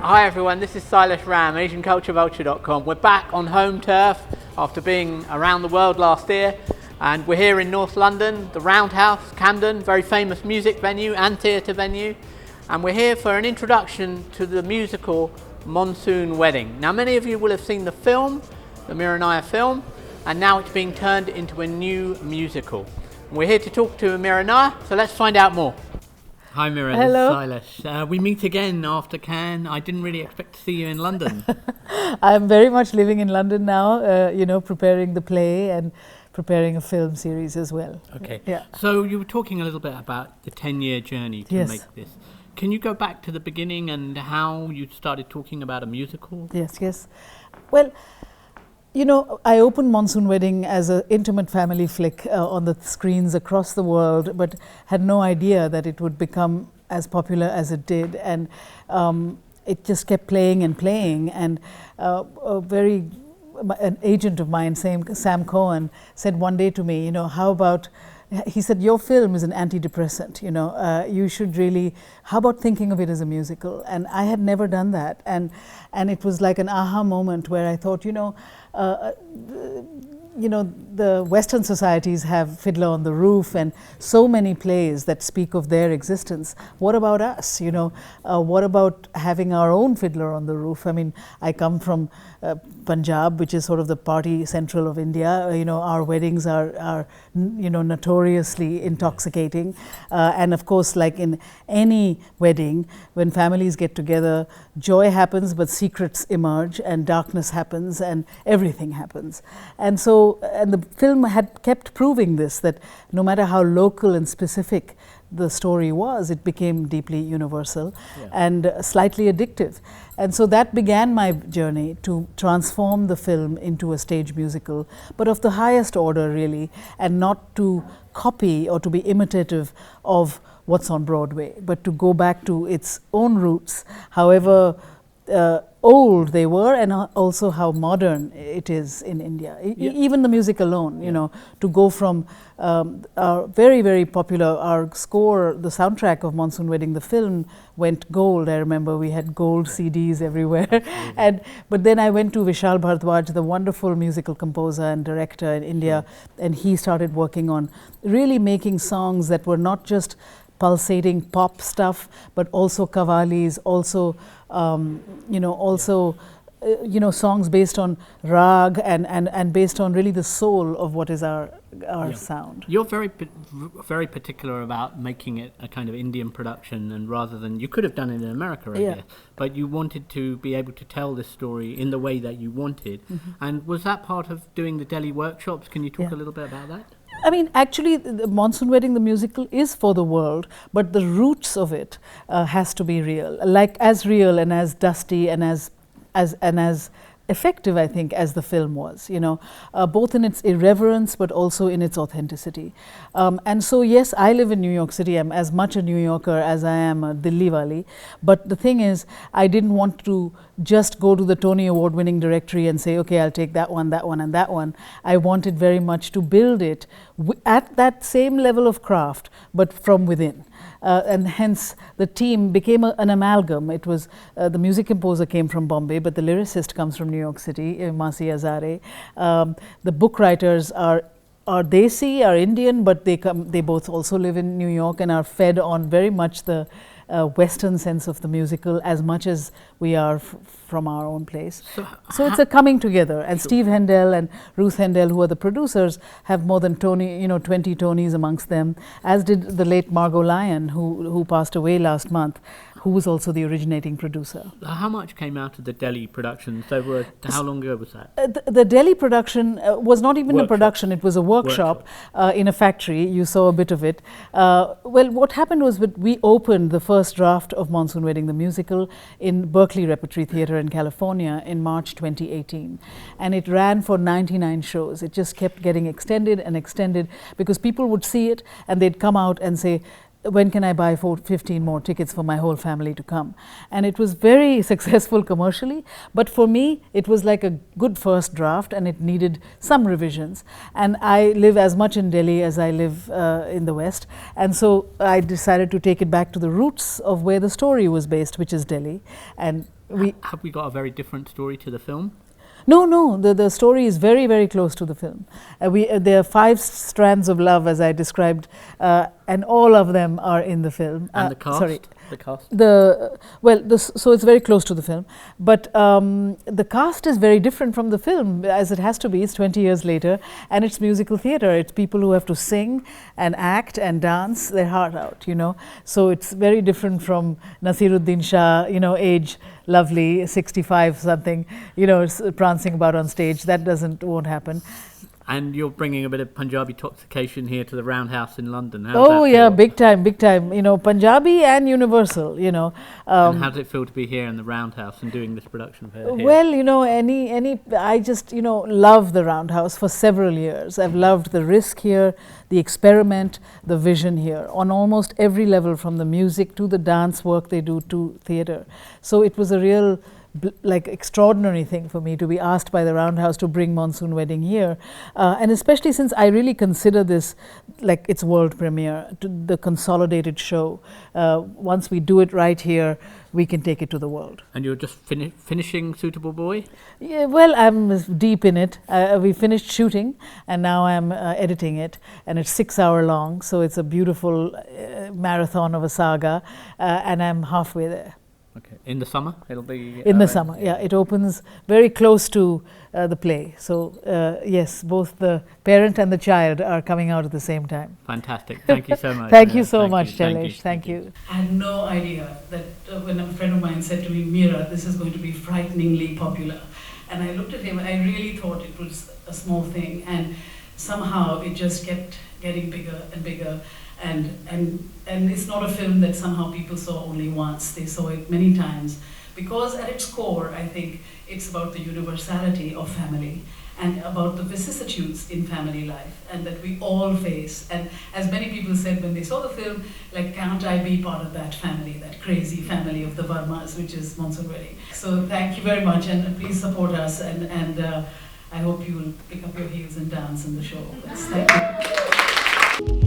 Hi everyone, this is Silas Ram, AsianCultureVulture.com. We're back on home turf after being around the world last year, and we're here in North London, the Roundhouse, Camden, very famous music venue and theatre venue, and we're here for an introduction to the musical Monsoon Wedding. Now many of you will have seen the film, the Mira Nair film, and now it's being turned into a new musical. We're here to talk to Mira Nair, so let's find out more. Hi Mira, Hello. this is Silas. We meet again after Cannes. I didn't really expect to see you in London. I'm very much living in London now, preparing the play and preparing a film series as well. Okay. Yeah. So you were talking a little bit about the 10-year journey to Yes. make this. Can you go back to the beginning and how you started talking about a musical? Yes. Well, I opened Monsoon Wedding as an intimate family flick on the screens across the world, but had no idea that it would become as popular as it did. And it just kept playing and playing. And an agent of mine, Sam Cohen, said one day to me, he said, your film is an antidepressant, you should really, how about thinking of it as a musical? And I had never done that. And it was like an aha moment where I thought, the Western societies have Fiddler on the Roof and so many plays that speak of their existence. What about us? What about having our own Fiddler on the Roof? I mean, I come from Punjab, which is sort of the party central of India. Our weddings are notoriously intoxicating. And of course, like in any wedding, when families get together, joy happens, but secrets emerge and darkness happens and everything happens. And the film had kept proving this, that no matter how local and specific the story was, it became deeply universal and slightly addictive. And so that began my journey to transform the film into a stage musical, but of the highest order really, and not to copy or to be imitative of what's on Broadway, but to go back to its own roots, however old they were, and also how modern it is in India. Even the music alone, to go from our very, very popular, our score, the soundtrack of Monsoon Wedding, the film, went gold. I remember we had gold CDs everywhere. But then I went to Vishwal Bhardwaj, the wonderful musical composer and director in India, and he started working on really making songs that were not just pulsating pop stuff, but also qawwalis, also songs based on rag and based on really the soul of what is our sound. You're very particular about making it a kind of Indian production, and rather than, you could have done it in America, I guess, but you wanted to be able to tell this story in the way that you wanted. And was that part of doing the Delhi workshops? Can you talk a little bit about that? I mean, actually, the Monsoon Wedding, the musical, is for the world, but the roots of it has to be real, like as real and as dusty and as effective, I think, as the film was, both in its irreverence but also in its authenticity. And so, yes, I live in New York City. I'm as much a New Yorker as I am a Delhi wali. But the thing is, I didn't want to just go to the Tony Award-winning directory and say, okay, I'll take that one, and that one. I wanted very much to build it at that same level of craft, but from within. And hence the team became an amalgam. It was the music composer came from Bombay, but the lyricist comes from New York City, Masi Azare. The book writers are Desi, are Indian, but they both also live in New York and are fed on very much the Western sense of the musical as much as we are from our own place. So it's a coming together. And Steve Hendel and Ruth Hendel, who are the producers, have more than 20 Tonys amongst them, as did the late Margot Lyon, who passed away last month, who was also the originating producer. How much came out of the Delhi production? So how long ago was that? The Delhi production was not even a production, it was a workshop. In a factory. You saw a bit of it. Well, what happened was we opened the first draft of Monsoon Wedding, the musical, in Berkeley Rep Theatre in California in March 2018. And it ran for 99 shows. It just kept getting extended and extended because people would see it and they'd come out and say, when can I buy 15 more tickets for my whole family to come? And it was very successful commercially, but for me it was like a good first draft and it needed some revisions. And I live as much in Delhi as I live in the West, and so I decided to take it back to the roots of where the story was based, which is Delhi, and Have we got a very different story to the film? No, the story is very, very close to the film. There are 5 strands of love, as I described, and all of them are in the film. And the cast? Sorry. The cast? So it's very close to the film. But the cast is very different from the film, as it has to be. It's 20 years later, and it's musical theatre. It's people who have to sing and act and dance their heart out, you know. So it's very different from Nasiruddin Shah, you know, age, lovely, 65 something, you know, prancing about on stage. That won't happen. And you're bringing a bit of Punjabi toxication here to the Roundhouse in London. Oh yeah, big time. You know, Punjabi and universal. You know. And how does it feel to be here in the Roundhouse and doing this production of here? Well, you know, I just, you know, love the Roundhouse for several years. I've loved the risk here, the experiment, the vision here on almost every level, from the music to the dance work they do to theatre. So it was a real extraordinary thing for me to be asked by the Roundhouse to bring Monsoon Wedding here, and especially since I really consider this like its world premiere, the consolidated show. Once we do it right here, we can take it to the world. And you're just finishing Suitable Boy? Yeah, well, I'm deep in it. We finished shooting, and now I'm editing it, and it's 6 hour long, so it's a beautiful marathon of a saga, and I'm halfway there. Okay. In the summer, it'll be... In the summer, yeah. It opens very close to the play. So, yes, both the parent and the child are coming out at the same time. Fantastic. Thank you so much. Thank you so much, Shailesh. Thank you. I had no idea that when a friend of mine said to me, Mira, this is going to be frighteningly popular. And I looked at him, and I really thought it was a small thing. And somehow it just kept getting bigger and bigger. And it's not a film that somehow people saw only once. They saw it many times, because at its core, I think it's about the universality of family and about the vicissitudes in family life, and that we all face. And as many people said when they saw the film, like, can't I be part of that family, that crazy family of the Varmas, which is Monsoon Wedding. So thank you very much, and please support us, and I hope you will pick up your heels and dance in the show. Thank you.